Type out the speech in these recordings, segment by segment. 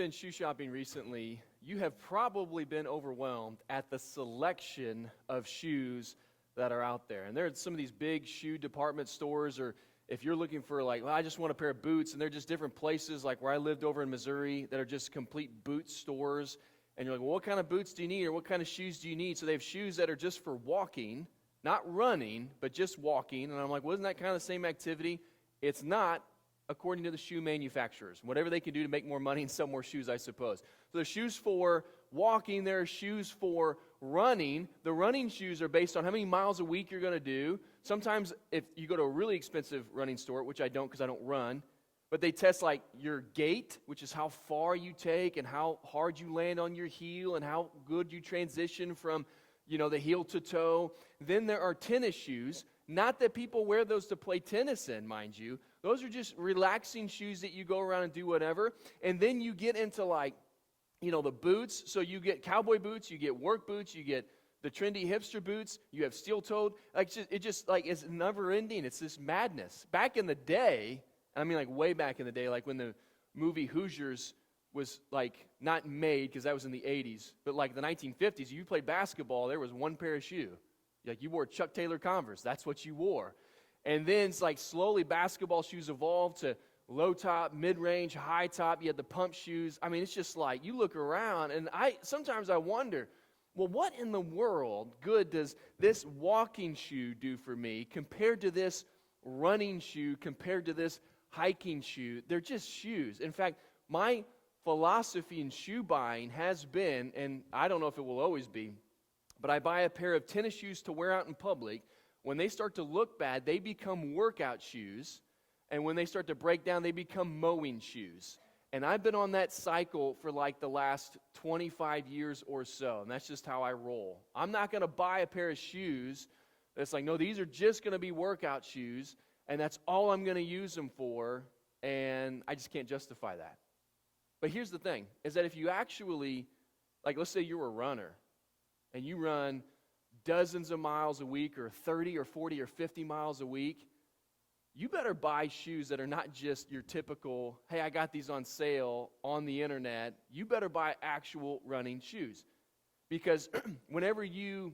been shoe shopping recently, you have probably been overwhelmed at the selection of shoes that are out there. And there are some of these big shoe department stores, or if you're looking for well, I just want a pair of boots, and they're just different places, like where I lived over in Missouri, that are just complete boot stores. And you're like, well, what kind of boots do you need, or what kind of shoes do you need? So they have shoes that are just for walking, not running, but just walking. And I'm like, wasn't that kind of the same activity? It's not, according to the shoe manufacturers. Whatever they can do to make more money and sell more shoes, I suppose. So there's shoes for walking, there are shoes for running. The running shoes are based on how many miles a week you're going to do. Sometimes if you go to a really expensive running store, which I don't because I don't run, but they test like your gait, which is how far you take and how hard you land on your heel and how good you transition from, the heel to toe. Then there are tennis shoes. Not that people wear those to play tennis in, mind you. Those are just relaxing shoes that you go around and do whatever. And then you get into the boots. So you get cowboy boots, you get work boots, you get the trendy hipster boots, you have steel-toed. It's never ending. It's this madness. Back in the day, way back in the day, like when the movie Hoosiers was not made, because that was in the 80s, but the 1950s, if you played basketball, there was one pair of shoe. You wore Chuck Taylor Converse. That's what you wore. And then it's slowly basketball shoes evolved to low top, mid-range, high top. You had the pump shoes. It's just you look around, and sometimes I wonder, well, what in the world good does this walking shoe do for me compared to this running shoe, compared to this hiking shoe? They're just shoes. In fact, my philosophy in shoe buying has been, and I don't know if it will always be, but I buy a pair of tennis shoes to wear out in public. When they start to look bad, they become workout shoes. And when they start to break down, they become mowing shoes. And I've been on that cycle for the last 25 years or so. And that's just how I roll. I'm not going to buy a pair of shoes that's no, these are just going to be workout shoes. And that's all I'm going to use them for. And I just can't justify that. But here's the thing, is that if you actually, let's say you're a runner, and you run dozens of miles a week, or 30 or 40 or 50 miles a week, you better buy shoes that are not just your typical, hey, I got these on sale on the internet. You better buy actual running shoes. Because whenever you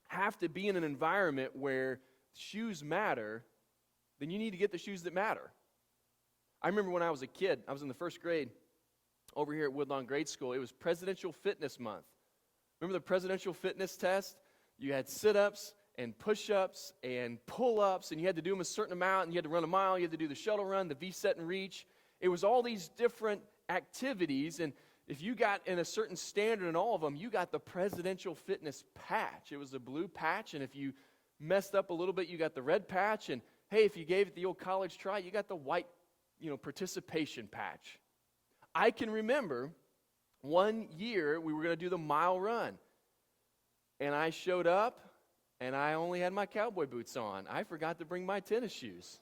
have to be in an environment where shoes matter, then you need to get the shoes that matter. I remember when I was a kid, I was in the first grade over here at Woodlawn Grade School. It was Presidential Fitness Month. Remember the presidential fitness test? You had sit-ups and push-ups and pull-ups, and you had to do them a certain amount, and you had to run a mile, you had to do the shuttle run, the V-set and reach. It was all these different activities, and if you got in a certain standard in all of them, you got the presidential fitness patch. It was a blue patch, and if you messed up a little bit, you got the red patch, and hey, if you gave it the old college try, you got the white, participation patch. I can remember one year we were going to do the mile run, and I showed up, and I only had my cowboy boots on. I forgot to bring my tennis shoes.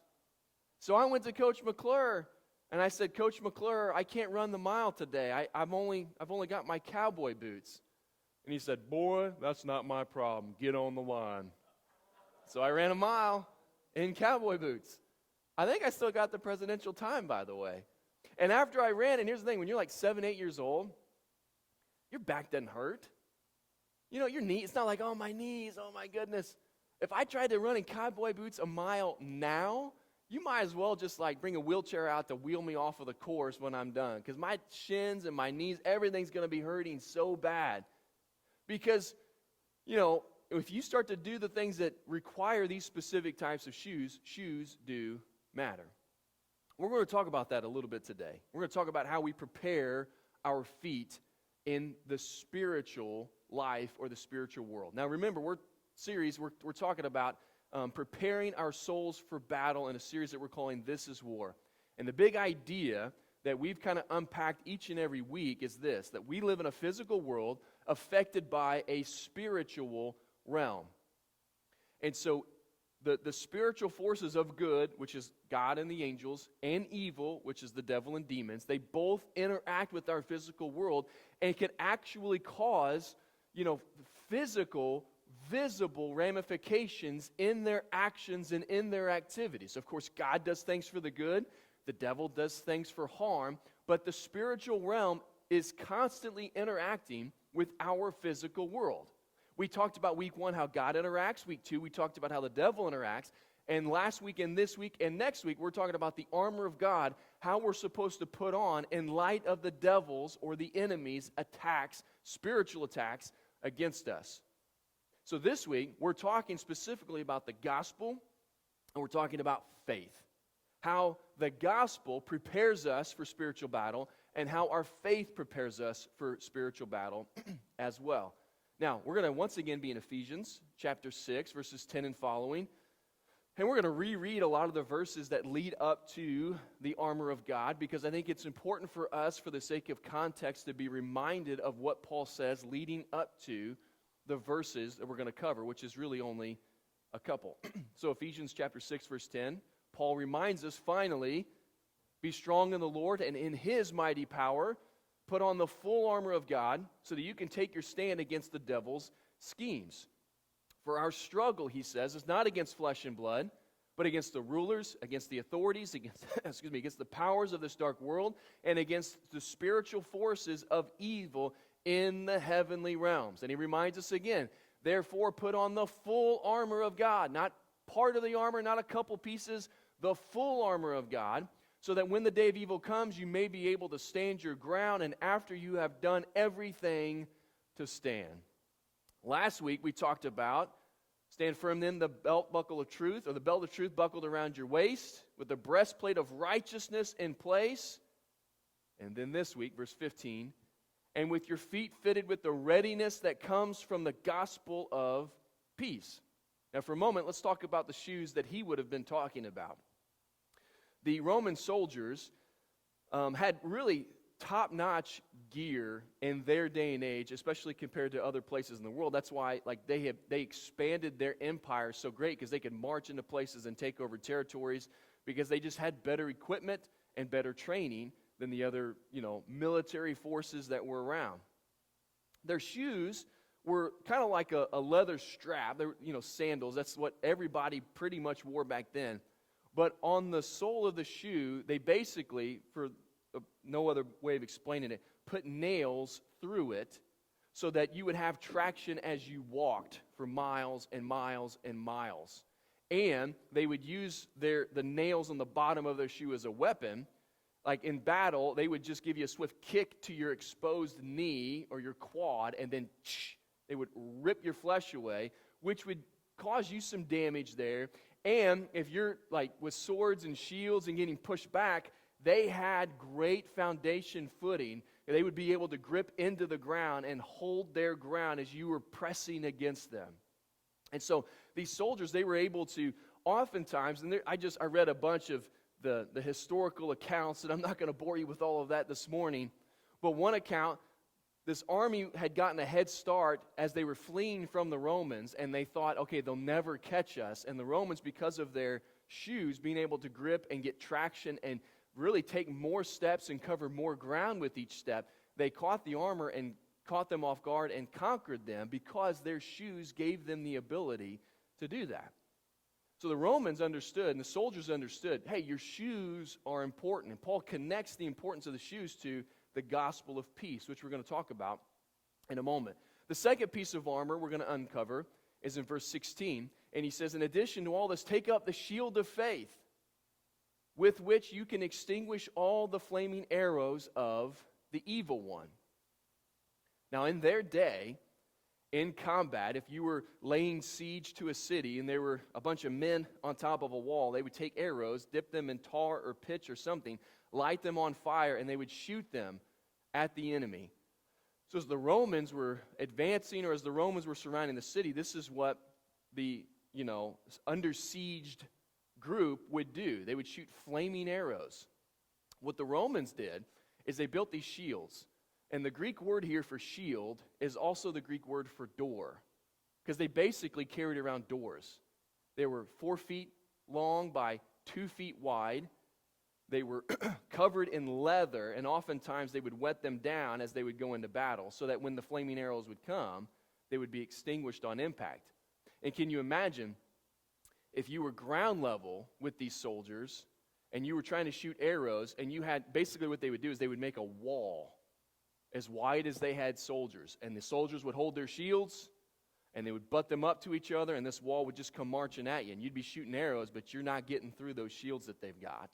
So I went to Coach McClure, and I said, Coach McClure, I can't run the mile today. I've only got my cowboy boots. And he said, boy, that's not my problem. Get on the line. So I ran a mile in cowboy boots. I think I still got the presidential time, by the way. And after I ran, and here's the thing, when you're 7, 8 years old, your back doesn't hurt. Your knee, it's not oh, my knees, oh my goodness. If I tried to run in cowboy boots a mile now, you might as well just bring a wheelchair out to wheel me off of the course when I'm done. Because my shins and my knees, everything's going to be hurting so bad. Because, if you start to do the things that require these specific types of shoes, shoes do matter. We're going to talk about that a little bit today. We're going to talk about how we prepare our feet in the spiritual life or the spiritual world. Now remember, we're talking about preparing our souls for battle in a series that we're calling This is War. And the big idea that we've kind of unpacked each and every week is this, that we live in a physical world affected by a spiritual realm. And so the spiritual forces of good, which is God and the angels, and evil, which is the devil and demons, they both interact with our physical world and can actually cause, physical, visible ramifications in their actions and in their activities. Of course, God does things for the good, the devil does things for harm, but the spiritual realm is constantly interacting with our physical world. We talked about week 1 how God interacts. Week 2 we talked about how the devil interacts. And last week and this week and next week we're talking about the armor of God, how we're supposed to put on in light of the devil's or the enemy's attacks, spiritual attacks against us. So this week we're talking specifically about the gospel, and we're talking about faith. How the gospel prepares us for spiritual battle, and how our faith prepares us for spiritual battle as well. Now, we're going to once again be in Ephesians chapter 6, verses 10 and following. And we're going to reread a lot of the verses that lead up to the armor of God, because I think it's important for us, for the sake of context, to be reminded of what Paul says leading up to the verses that we're going to cover, which is really only a couple. So Ephesians chapter 6, verse 10, Paul reminds us, finally, be strong in the Lord and in His mighty power. Put on the full armor of God so that you can take your stand against the devil's schemes. For our struggle, he says, is not against flesh and blood, but against the rulers, against the authorities, against the powers of this dark world, and against the spiritual forces of evil in the heavenly realms. And he reminds us again, therefore put on the full armor of God, not part of the armor, not a couple pieces, the full armor of God, so that when the day of evil comes, you may be able to stand your ground, and after you have done everything, to stand. Last week we talked about stand firm then the belt buckle of truth, or the belt of truth buckled around your waist, with the breastplate of righteousness in place. And then this week, verse 15, and with your feet fitted with the readiness that comes from the gospel of peace. Now for a moment, let's talk about the shoes that he would have been talking about. The Roman soldiers had really top-notch gear in their day and age, especially compared to other places in the world. That's why they expanded their empire so great, because they could march into places and take over territories, because they just had better equipment and better training than the other, military forces that were around. Their shoes were kind of like a leather strap. They were, sandals. That's what everybody pretty much wore back then. But on the sole of the shoe, they basically, for no other way of explaining it, put nails through it so that you would have traction as you walked for miles and miles and miles. And they would use the nails on the bottom of their shoe as a weapon. Like in battle, they would just give you a swift kick to your exposed knee or your quad, and then they would rip your flesh away, which would cause you some damage there. And if you're with swords and shields and getting pushed back, they had great foundation footing. They would be able to grip into the ground and hold their ground as you were pressing against them. And so these soldiers, they were able to oftentimes, and I read a bunch of the historical accounts, and I'm not going to bore you with all of that this morning, but one account, this army had gotten a head start as they were fleeing from the Romans, and they thought, okay, they'll never catch us. And the Romans, because of their shoes being able to grip and get traction and really take more steps and cover more ground with each step, they caught the armor and caught them off guard and conquered them because their shoes gave them the ability to do that. So the Romans understood and the soldiers understood, hey, your shoes are important. And Paul connects the importance of the shoes to the gospel of peace, which we're going to talk about in a moment. The second piece of armor we're going to uncover is in verse 16. And he says, in addition to all this, take up the shield of faith, with which you can extinguish all the flaming arrows of the evil one. Now, in their day, in combat, if you were laying siege to a city and there were a bunch of men on top of a wall, they would take arrows, dip them in tar or pitch or something, light them on fire, and they would shoot them at the enemy. So as the Romans were advancing, or as the Romans were surrounding the city, this is what the, under sieged group would do. They would shoot flaming arrows. What the Romans did is they built these shields. And the Greek word here for shield is also the Greek word for door, because they basically carried around doors. They were 4 feet long by 2 feet wide. They were covered in leather, and oftentimes they would wet them down as they would go into battle, so that when the flaming arrows would come, they would be extinguished on impact. And can you imagine if you were ground level with these soldiers and you were trying to shoot arrows, and you had, basically what they would do is they would make a wall. as wide as they had soldiers. And the soldiers would hold their shields, and they would butt them up to each other, and this wall would just come marching at you. And you'd be shooting arrows, but you're not getting through those shields that they've got.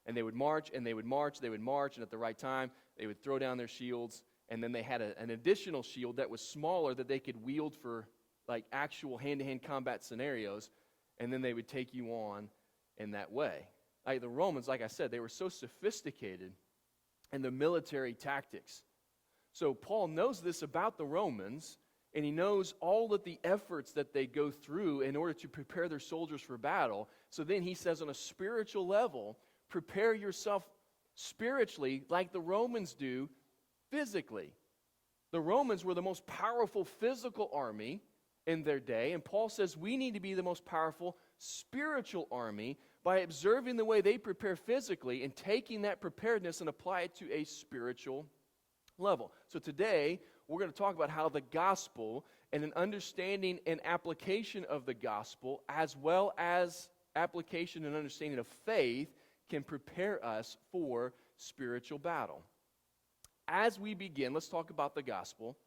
And they would march, and they would march, they would march, and at the right time, they would throw down their shields. And then they had an additional shield that was smaller that they could wield for like actual hand-to-hand combat scenarios. And then they would take you on in that way. Like the Romans, like I said, they were so sophisticated in the military tactics. So Paul knows this about the Romans, and he knows all of the efforts that they go through in order to prepare their soldiers for battle. So then he says on a spiritual level, prepare yourself spiritually like the Romans do physically. The Romans were the most powerful physical army in their day, and Paul says we need to be the most powerful spiritual army by observing the way they prepare physically and taking that preparedness and apply it to a spiritual level. So today, we're going to talk about how the gospel and an understanding and application of the gospel, as well as application and understanding of faith, can prepare us for spiritual battle. As we begin, let's talk about the gospel.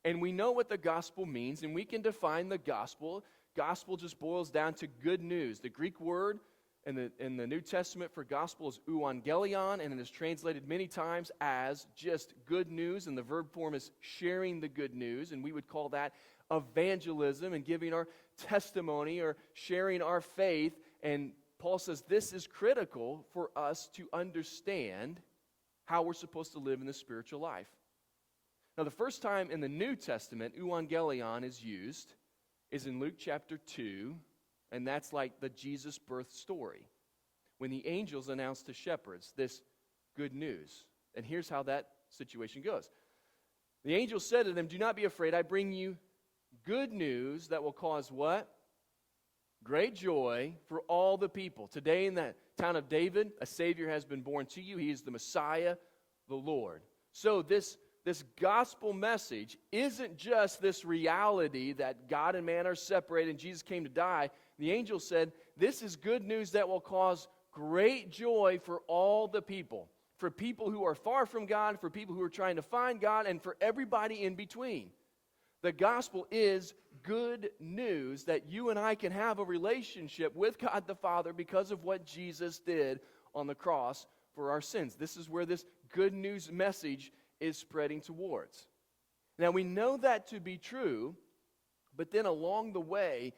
And we know what the gospel means, and we can define the gospel. Gospel just boils down to good news. The Greek word in the New Testament for gospel is euangelion, and it is translated many times as just good news, and the verb form is sharing the good news, and we would call that evangelism and giving our testimony or sharing our faith. And Paul says this is critical for us to understand how we're supposed to live in the spiritual life. Now, the first time in the New Testament euangelion is used is in Luke chapter 2, and that's like the Jesus birth story, when the angels announced to shepherds this good news. And here's how that situation goes. The angel said to them, "Do not be afraid, I bring you good news that will cause" what? Great joy for all the people. Today in the town of David, a Savior has been born to you. He is the Messiah, the Lord. So this gospel message isn't just this reality that God and man are separated and Jesus came to die. The angel said, this is good news that will cause great joy for all the people. For people who are far from God, for people who are trying to find God, and for everybody in between. The gospel is good news that you and I can have a relationship with God the Father because of what Jesus did on the cross for our sins. This is where this good news message is spreading towards. Now we know that to be true, but then along the way,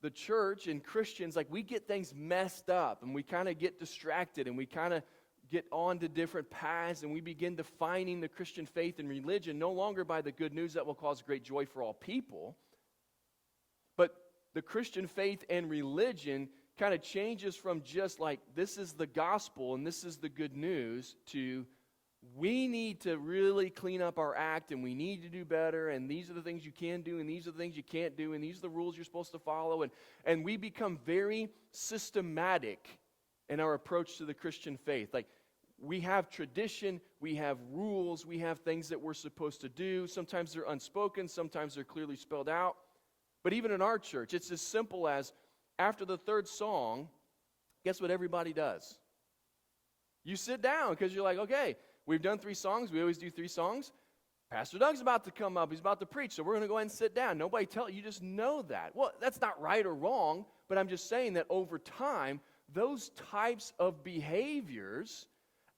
the church and Christians, like we get things messed up and we kind of get distracted and we kind of get on to different paths and we begin defining the Christian faith and religion no longer by the good news that will cause great joy for all people, but the Christian faith and religion kind of changes from just like this is the gospel and this is the good news to we need to really clean up our act and we need to do better and these are the things you can do and these are the things you can't do and these are the rules you're supposed to follow and we become very systematic in our approach to the Christian faith. Like we have tradition, we have rules, we have things that we're supposed to do. Sometimes they're unspoken, sometimes they're clearly spelled out. But even in our church, it's as simple as after the third song, guess what everybody does? You sit down because you're like, okay, we've done 3 songs. We always do 3 songs. Pastor Doug's about to come up. He's about to preach, so we're going to go ahead and sit down. Nobody tell you, just know that. Well, that's not right or wrong, but I'm just saying that over time, those types of behaviors,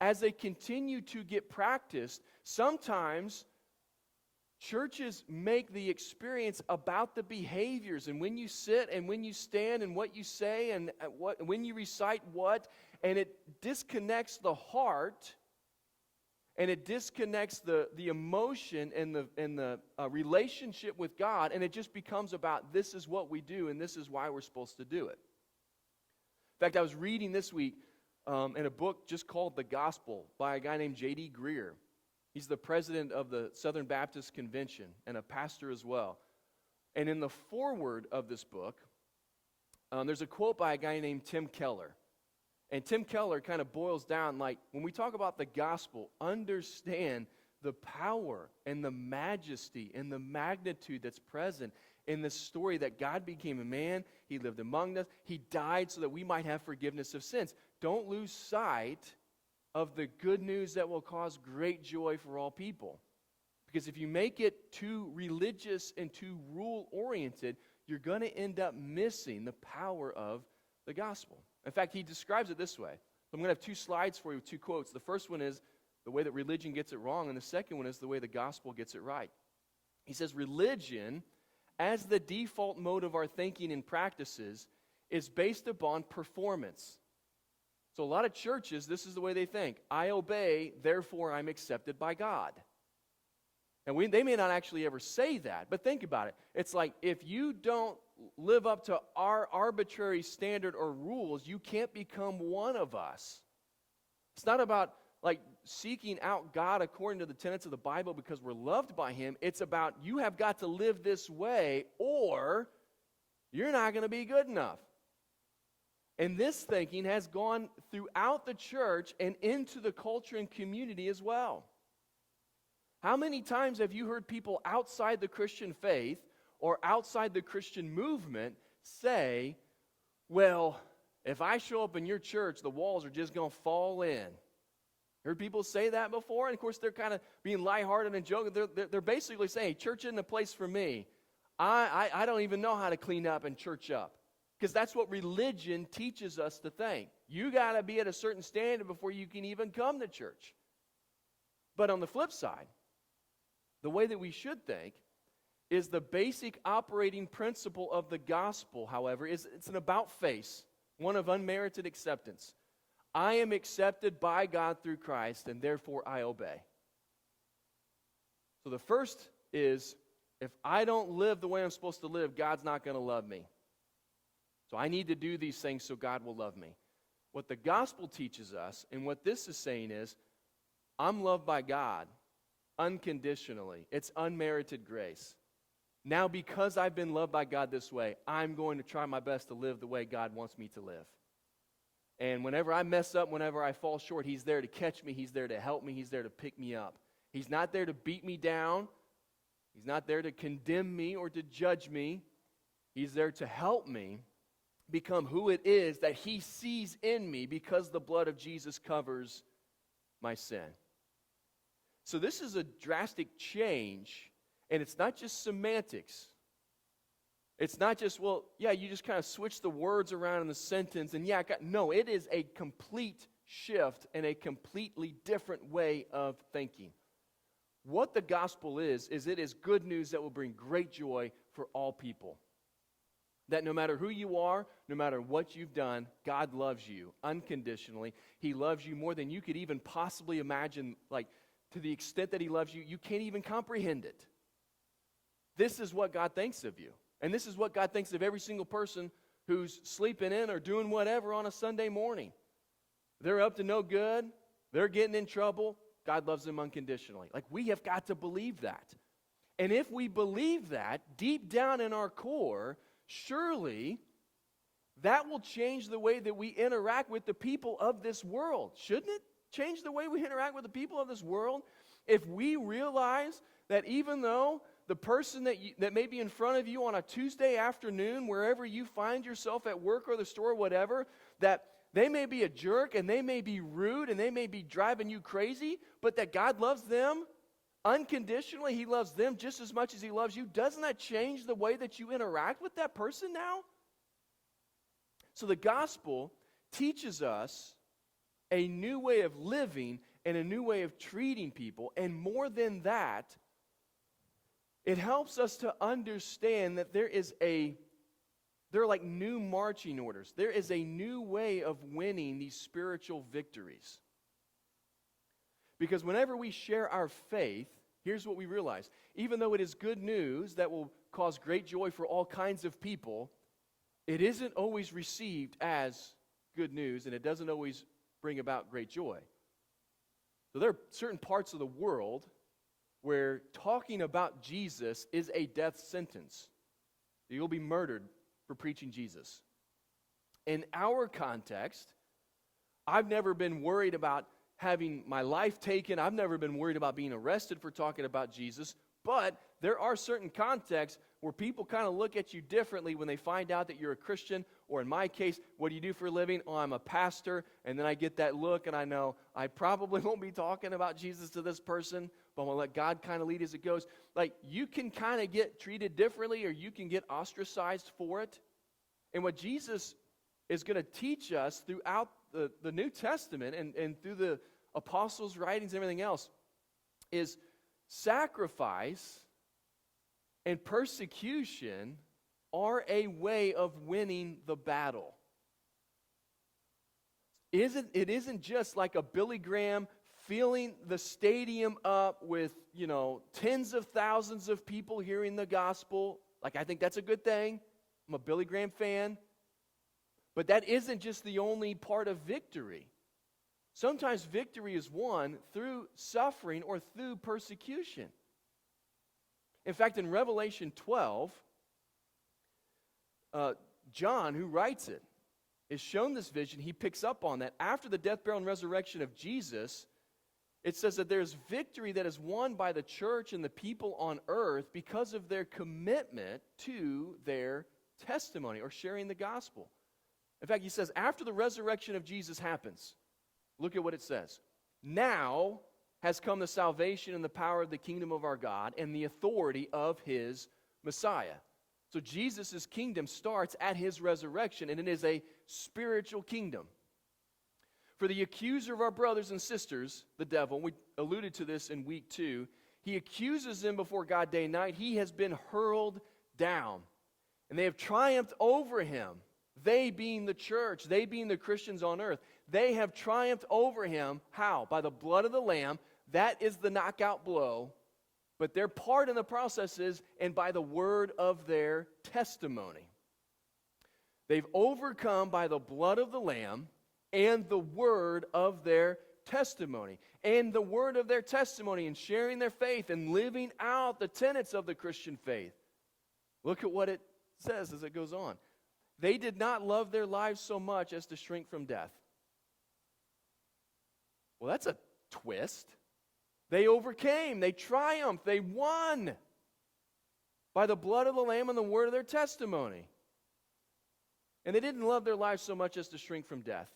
as they continue to get practiced, sometimes churches make the experience about the behaviors and when you sit and when you stand and what you say and when you recite what, and it disconnects the heart and it disconnects the emotion and the relationship with God, and it just becomes about this is what we do and this is why we're supposed to do it. In fact, I was reading this week in a book just called The Gospel by a guy named J.D. Greear. He's the president of the Southern Baptist Convention and a pastor as well. And in the foreword of this book, there's a quote by a guy named Tim Keller. And Tim Keller kind of boils down, like, when we talk about the gospel, understand the power and the majesty and the magnitude that's present in this story that God became a man, He lived among us, He died so that we might have forgiveness of sins. Don't lose sight of the good news that will cause great joy for all people. Because if you make it too religious and too rule-oriented, you're going to end up missing the power of the gospel. In fact, he describes it this way. So I'm going to have two slides for you with two quotes. The first one is the way that religion gets it wrong, and the second one is the way the gospel gets it right. He says, religion, as the default mode of our thinking and practices, is based upon performance. So a lot of churches, this is the way they think. I obey, therefore I'm accepted by God. And they may not actually ever say that, but think about it. It's like if you don't live up to our arbitrary standard or rules, you can't become one of us. It's not about like seeking out God according to the tenets of the Bible because we're loved by Him. It's about you have got to live this way or you're not going to be good enough. And this thinking has gone throughout the church and into the culture and community as well. How many times have you heard people outside the Christian faith or outside the Christian movement say, well, if I show up in your church, the walls are just going to fall in? Heard people say that before? And of course, they're kind of being lighthearted and joking. They're basically saying, church isn't a place for me. I don't even know how to clean up and church up. Because that's what religion teaches us to think. You got to be at a certain standard before you can even come to church. But on the flip side, the way that we should think is the basic operating principle of the gospel, however, is it's an about face, one of unmerited acceptance. I am accepted by God through Christ, and therefore I obey. So the first is, if I don't live the way I'm supposed to live, God's not going to love me. So I need to do these things so God will love me. What the gospel teaches us, and what this is saying is, I'm loved by God unconditionally. It's unmerited grace. Now, because I've been loved by God this way, I'm going to try my best to live the way God wants me to live. And whenever I mess up, whenever I fall short, He's there to catch me. He's there to help me. He's there to pick me up. He's not there to beat me down. He's not there to condemn me or to judge me. He's there to help me become who it is that He sees in me because the blood of Jesus covers my sin. So this is a drastic change, and it's not just semantics. It's not just, well, yeah, you just kind of switch the words around in the sentence, and yeah, no, it is a complete shift and a completely different way of thinking. What the gospel is it is good news that will bring great joy for all people. That no matter who you are, no matter what you've done, God loves you unconditionally. He loves you more than you could even possibly imagine, like, to the extent that He loves you, you can't even comprehend it. This is what God thinks of you. And this is what God thinks of every single person who's sleeping in or doing whatever on a Sunday morning. They're up to no good. They're getting in trouble. God loves them unconditionally. Like, we have got to believe that. And if we believe that deep down in our core, surely that will change the way that we interact with the people of this world. Shouldn't it change the way we interact with the people of this world? If we realize that even though the person that may be in front of you on a Tuesday afternoon, wherever you find yourself at work or the store or whatever, that they may be a jerk and they may be rude and they may be driving you crazy, but that God loves them unconditionally. He loves them just as much as He loves you. Doesn't that change the way that you interact with that person now? So the gospel teaches us a new way of living and a new way of treating people. And more than that, it helps us to understand that there are like new marching orders. There is a new way of winning these spiritual victories. Because whenever we share our faith, here's what we realize. Even though it is good news that will cause great joy for all kinds of people, it isn't always received as good news, and it doesn't always bring about great joy. So there are certain parts of the world where talking about Jesus is a death sentence. You'll be murdered for preaching Jesus. In our context, I've never been worried about having my life taken. I've never been worried about being arrested for talking about Jesus. But there are certain contexts where people kind of look at you differently when they find out that you're a Christian, or in my case, what do you do for a living? Oh, I'm a pastor, and then I get that look, and I know I probably won't be talking about Jesus to this person, but I'm going to let God kind of lead as it goes. Like, you can kind of get treated differently, or you can get ostracized for it. And what Jesus is going to teach us throughout the New Testament and through the apostles' writings and everything else is sacrifice and persecution are a way of winning the battle. It isn't just like a Billy Graham filling the stadium up with, tens of thousands of people hearing the gospel. Like, I think that's a good thing. I'm a Billy Graham fan. But that isn't just the only part of victory. Sometimes victory is won through suffering or through persecution. In fact, in Revelation 12, John, who writes it, is shown this vision. He picks up on that. After the death, burial, and resurrection of Jesus, it says that there's victory that is won by the church and the people on earth because of their commitment to their testimony or sharing the gospel. In fact, he says, after the resurrection of Jesus happens, look at what it says. Now has come the salvation and the power of the kingdom of our God and the authority of his Messiah. So Jesus' kingdom starts at his resurrection, and it is a spiritual kingdom. For the accuser of our brothers and sisters, the devil, we alluded to this in week 2, he accuses them before God day and night. He has been hurled down, and they have triumphed over him. They being the church, they being the Christians on earth, they have triumphed over him. How? By the blood of the Lamb. That is the knockout blow. But their part in the process is, and by the word of their testimony. They've overcome by the blood of the Lamb and the word of their testimony. And the word of their testimony and sharing their faith and living out the tenets of the Christian faith. Look at what it says as it goes on. They did not love their lives so much as to shrink from death. Well, that's a twist. They overcame, they triumphed, they won by the blood of the Lamb and the word of their testimony. And they didn't love their lives so much as to shrink from death.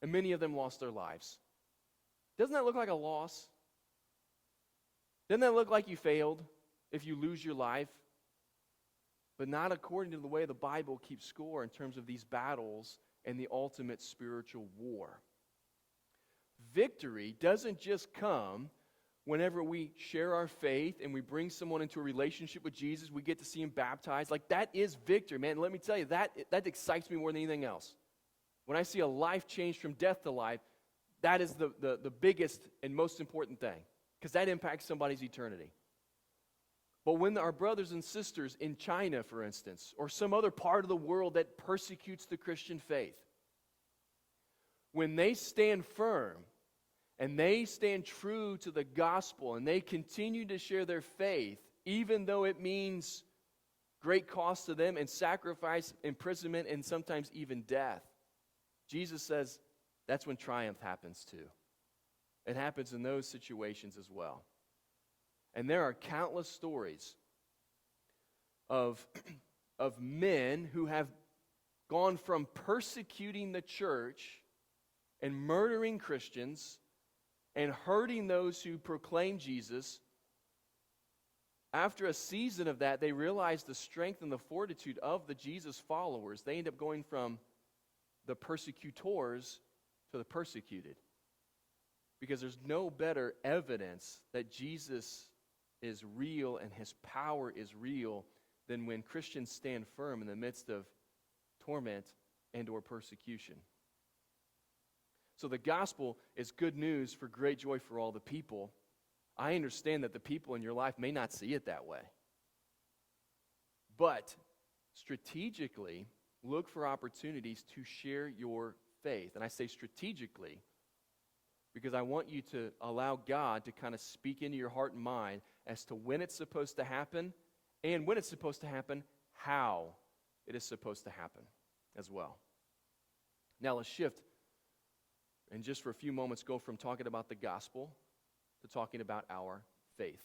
And many of them lost their lives. Doesn't that look like a loss? Doesn't that look like you failed if you lose your life? But not according to the way the Bible keeps score in terms of these battles and the ultimate spiritual war. Victory doesn't just come whenever we share our faith and we bring someone into a relationship with Jesus, we get to see him baptized. Like, that is victory, man. Let me tell you, that excites me more than anything else. When I see a life changed from death to life, that is the biggest and most important thing, because that impacts somebody's eternity. But when our brothers and sisters in China, for instance, or some other part of the world that persecutes the Christian faith, when they stand firm and they stand true to the gospel and they continue to share their faith, even though it means great cost to them and sacrifice, imprisonment, and sometimes even death, Jesus says that's when triumph happens too. It happens in those situations as well. And there are countless stories of men who have gone from persecuting the church and murdering Christians and hurting those who proclaim Jesus. After a season of that, they realize the strength and the fortitude of the Jesus followers. They end up going from the persecutors to the persecuted. Because there's no better evidence that Jesus is real and his power is real than when Christians stand firm in the midst of torment and or persecution. So the gospel is good news for great joy for all the people. I understand that the people in your life may not see it that way. But strategically, look for opportunities to share your faith. And I say strategically because I want you to allow God to kind of speak into your heart and mind as to when it's supposed to happen, and when it's supposed to happen, how it is supposed to happen as well. Now let's shift and just for a few moments go from talking about the gospel to talking about our faith.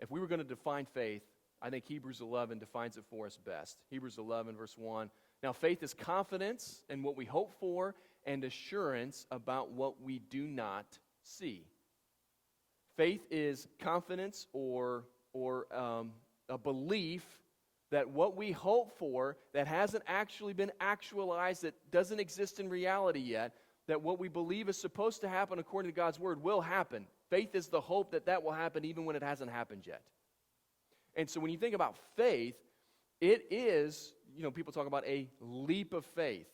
If we were going to define faith, I think Hebrews 11 defines it for us best. Hebrews 11, verse 1. Now, faith is confidence in what we hope for and assurance about what we do not see. Faith is confidence or a belief that what we hope for that hasn't actually been actualized, that doesn't exist in reality yet, that what we believe is supposed to happen according to God's word will happen. Faith is the hope that that will happen even when it hasn't happened yet. And so when you think about faith, it is, people talk about a leap of faith.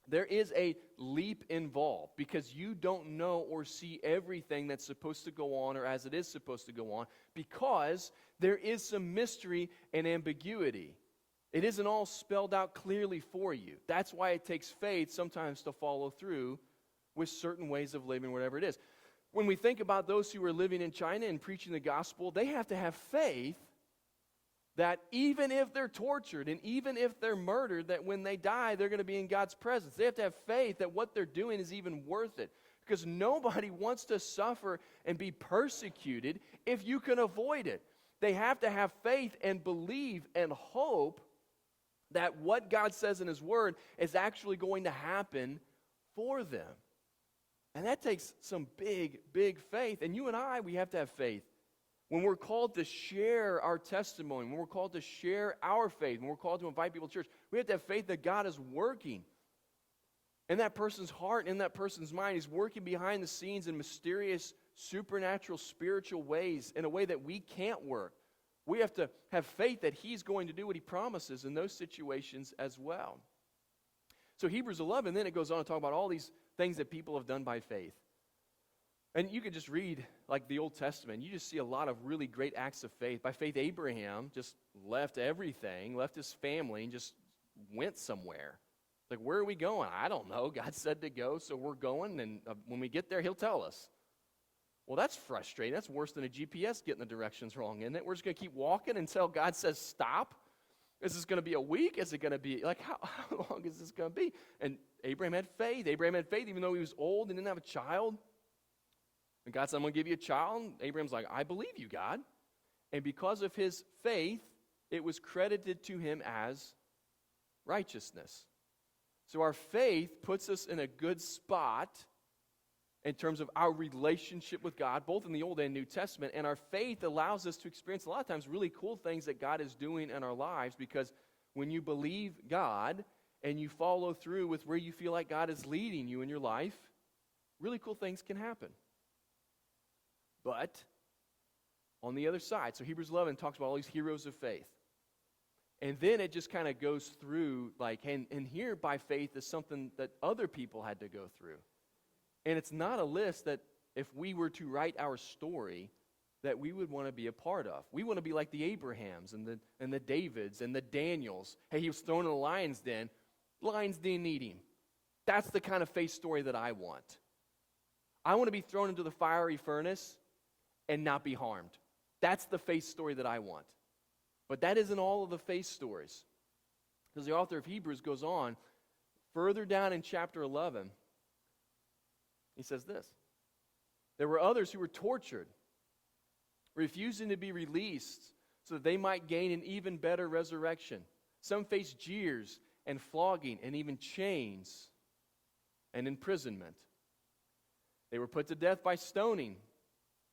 There is a leap involved because you don't know or see everything that's supposed to go on or as it is supposed to go on because there is some mystery and ambiguity. It isn't all spelled out clearly for you. That's why it takes faith sometimes to follow through with certain ways of living, whatever it is. When we think about those who are living in China and preaching the gospel, they have to have faith that even if they're tortured and even if they're murdered, that when they die, they're going to be in God's presence. They have to have faith that what they're doing is even worth it. Because nobody wants to suffer and be persecuted if you can avoid it. They have to have faith and believe and hope that what God says in His Word is actually going to happen for them. And that takes some big, big faith. And you and I, we have to have faith. When we're called to share our testimony, when we're called to share our faith, when we're called to invite people to church, we have to have faith that God is working in that person's heart, in that person's mind. He's working behind the scenes in mysterious, supernatural, spiritual ways, in a way that we can't work. We have to have faith that He's going to do what He promises in those situations as well. So Hebrews 11, then it goes on to talk about all these things that people have done by faith. And you could just read, like, the Old Testament. You just see a lot of really great acts of faith. By faith, Abraham just left everything, left his family, and just went somewhere. Like, where are we going? I don't know. God said to go, so we're going, and when we get there, He'll tell us. Well, that's frustrating. That's worse than a GPS getting the directions wrong, isn't it? We're just going to keep walking until God says stop? Is this going to be a week? Is it going to be, like, how long is this going to be? And Abraham had faith. Abraham had faith even though he was old and didn't have a child. And God said, I'm going to give you a child. And Abraham's like, I believe you, God. And because of his faith, it was credited to him as righteousness. So our faith puts us in a good spot in terms of our relationship with God, both in the Old and New Testament. And our faith allows us to experience a lot of times really cool things that God is doing in our lives, because when you believe God and you follow through with where you feel like God is leading you in your life, really cool things can happen. But on the other side, so Hebrews 11 talks about all these heroes of faith. And then it just kind of goes through, like, and here by faith is something that other people had to go through. And it's not a list that if we were to write our story that we would want to be a part of. We want to be like the Abrahams and the Davids and the Daniels. Hey, he was thrown in the lion's den. Lions didn't eat him. That's the kind of faith story that I want. I want to be thrown into the fiery furnace and not be harmed. That's the faith story that I want. But that isn't all of the faith stories. Because the author of Hebrews goes on, further down in chapter 11, he says this: there were others who were tortured, refusing to be released so that they might gain an even better resurrection. Some faced jeers and flogging and even chains and imprisonment. They were put to death by stoning.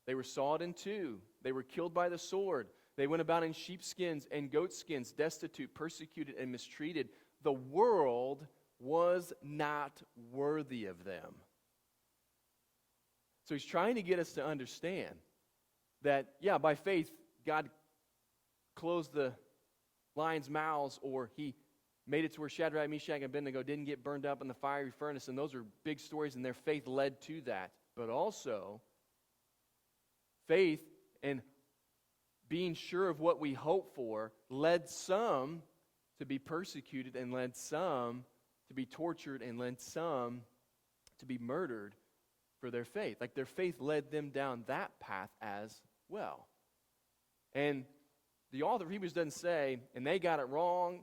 They were sawed in two. They were killed by the sword. They went about in sheepskins and goatskins, destitute, persecuted, and mistreated. The world was not worthy of them. So he's trying to get us to understand that, yeah, by faith, God closed the lions' mouths, or He made it to where Shadrach, Meshach, and Abednego didn't get burned up in the fiery furnace, and those are big stories, and their faith led to that. But also, faith and being sure of what we hope for led some to be persecuted, and led some to be tortured, and led some to be murdered for their faith. Like, their faith led them down that path as well. And the author of Hebrews doesn't say, and they got it wrong.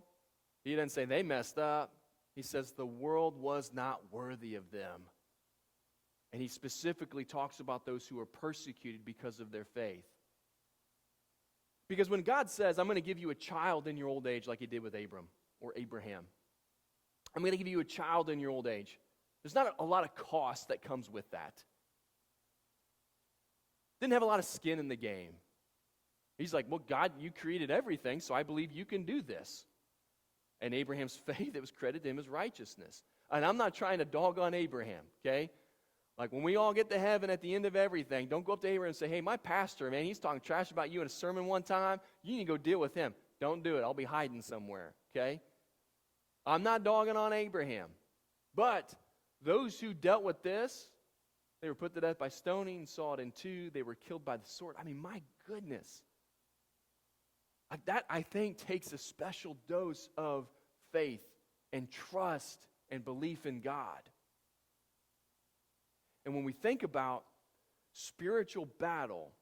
He doesn't say they messed up. He says the world was not worthy of them. And he specifically talks about those who are persecuted because of their faith. Because when God says, I'm going to give you a child in your old age like he did with Abram or Abraham, I'm going to give you a child in your old age, there's not a lot of cost that comes with that. Didn't have a lot of skin in the game. He's like, well, God, you created everything, so I believe you can do this. And Abraham's faith, it was credited to him as righteousness. And I'm not trying to dog on Abraham, okay? Like when we all get to heaven at the end of everything, don't go up to Abraham and say, hey, my pastor, man, he's talking trash about you in a sermon one time. You need to go deal with him. Don't do it. I'll be hiding somewhere, okay? I'm not dogging on Abraham. But those who dealt with this, they were put to death by stoning, sawed in two. They were killed by the sword. I mean, my goodness. Like that, I think, takes a special dose of faith and trust and belief in God. And when we think about spiritual battle,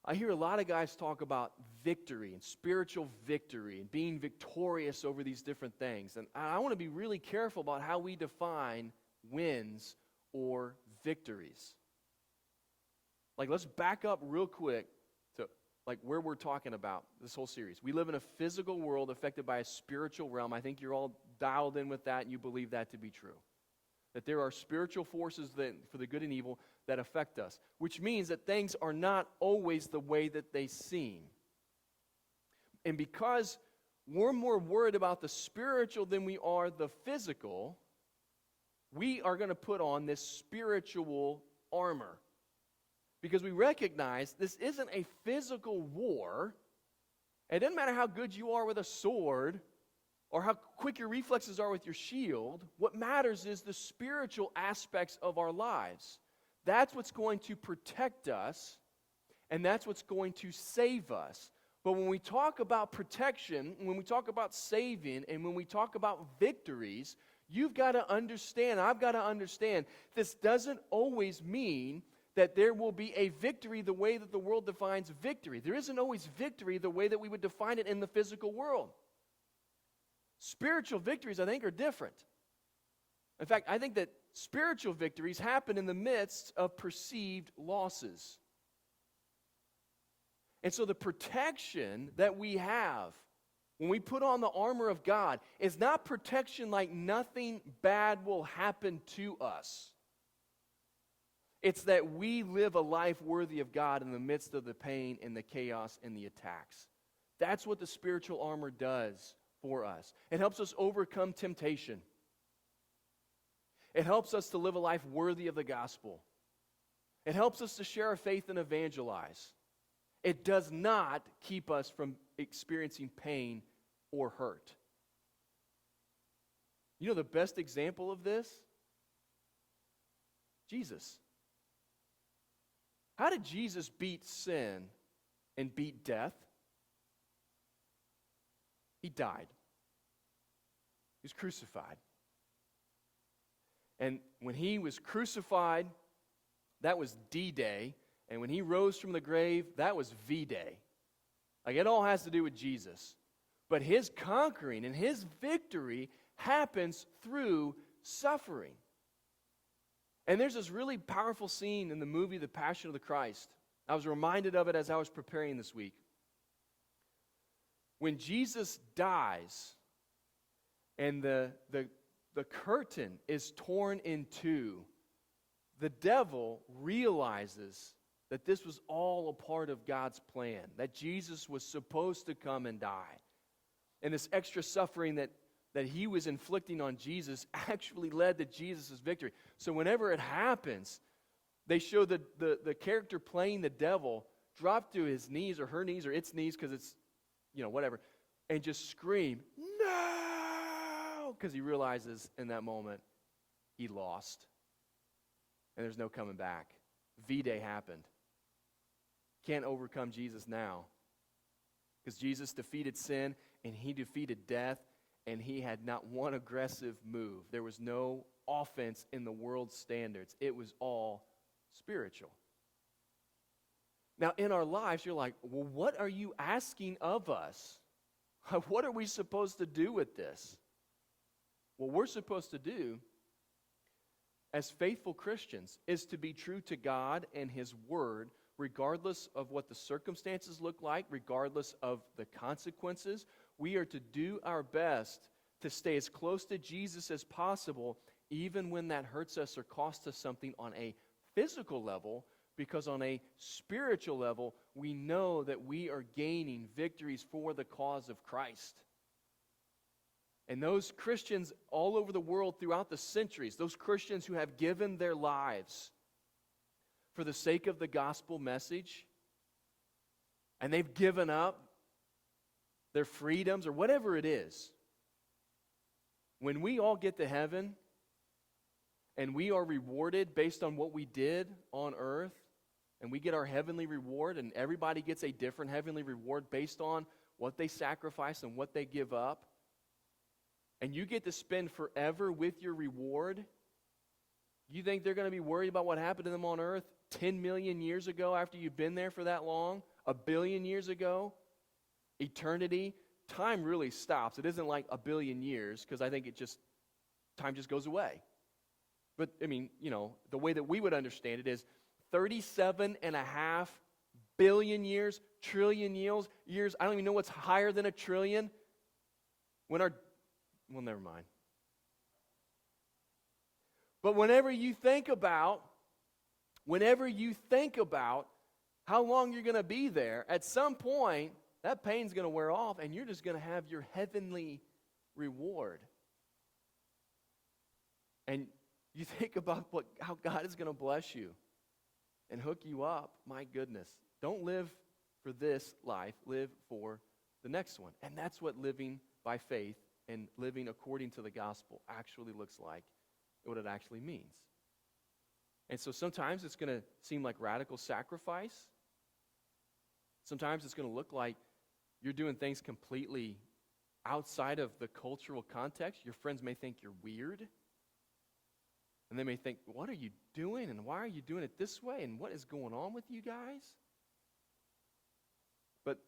I hear a lot of guys talk about victory and spiritual victory and being victorious over these different things. And I want to be really careful about how we define wins or victories. Like, let's back up real quick to like where we're talking about this whole series. We live in a physical world affected by a spiritual realm. I think you're all dialed in with that and you believe that to be true. That there are spiritual forces that, for the good and evil that affect us, which means that things are not always the way that they seem. And because we're more worried about the spiritual than we are the physical, we are going to put on this spiritual armor. Because we recognize this isn't a physical war. It doesn't matter how good you are with a sword or how quick your reflexes are with your shield. What matters is the spiritual aspects of our lives. That's what's going to protect us, and that's what's going to save us. But when we talk about protection, when we talk about saving, and when we talk about victories, you've got to understand, I've got to understand, this doesn't always mean that there will be a victory the way that the world defines victory. There isn't always victory the way that we would define it in the physical world. Spiritual victories, I think, are different. In fact, I think that spiritual victories happen in the midst of perceived losses. And so the protection that we have when we put on the armor of God is not protection like nothing bad will happen to us. It's that we live a life worthy of God in the midst of the pain and the chaos and the attacks. That's what the spiritual armor does for us. It helps us overcome temptation. It helps us to live a life worthy of the gospel. It helps us to share our faith and evangelize. It does not keep us from experiencing pain or hurt. You know the best example of this? Jesus. How did Jesus beat sin and beat death? He died. He was crucified. And when he was crucified, that was D-Day. And when he rose from the grave, that was V-Day. Like, it all has to do with Jesus. But his conquering and his victory happens through suffering. And there's this really powerful scene in the movie The Passion of the Christ. I was reminded of it as I was preparing this week. When Jesus dies and the curtain is torn in two, the devil realizes that this was all a part of God's plan, that Jesus was supposed to come and die. And this extra suffering that he was inflicting on Jesus actually led to Jesus' victory. So whenever it happens, they show the character playing the devil drop to his knees or her knees or its knees because it's, whatever, and just scream, no! Because he realizes in that moment he lost. And there's no coming back. V-Day happened. Can't overcome Jesus now. Because Jesus defeated sin and he defeated death. And he had not one aggressive move. There was no offense in the world's standards. It was all spiritual. Now, in our lives, you're like, well, what are you asking of us? What are we supposed to do with this? What we're supposed to do as faithful Christians is to be true to God and his word, regardless of what the circumstances look like, regardless of the consequences. We are to do our best to stay as close to Jesus as possible, even when that hurts us or costs us something on a physical level, because on a spiritual level, we know that we are gaining victories for the cause of Christ. And those Christians all over the world throughout the centuries, those Christians who have given their lives for the sake of the gospel message, and they've given up their freedoms or whatever it is, when we all get to heaven and we are rewarded based on what we did on earth, and we get our heavenly reward, and everybody gets a different heavenly reward based on what they sacrifice and what they give up, and you get to spend forever with your reward, you think they're going to be worried about what happened to them on earth 10 million years ago after you've been there for that long? 1 billion years ago? Eternity? Time really stops. It isn't like 1 billion years, because I think time just goes away. But, I mean, the way that we would understand it is 37.5 billion years, trillion years. I don't even know what's higher than a trillion. Well, never mind. But whenever you think about how long you're going to be there, at some point, that pain's going to wear off, and you're just going to have your heavenly reward. And you think about how God is going to bless you and hook you up. My goodness. Don't live for this life. Live for the next one. And that's what living by faith and living according to the gospel actually looks like, what it actually means. And so sometimes it's going to seem like radical sacrifice. Sometimes it's going to look like you're doing things completely outside of the cultural context. Your friends may think you're weird. And they may think, what are you doing? And why are you doing it this way? And what is going on with you guys? But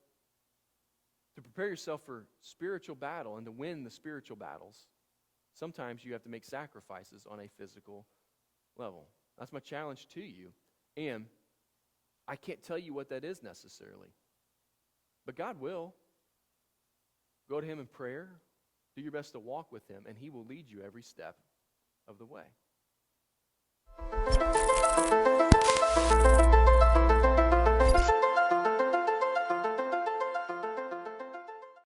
to prepare yourself for spiritual battle and to win the spiritual battles, sometimes you have to make sacrifices on a physical level. That's my challenge to you. And I can't tell you what that is necessarily. But God will. Go to Him in prayer. Do your best to walk with Him, and He will lead you every step of the way.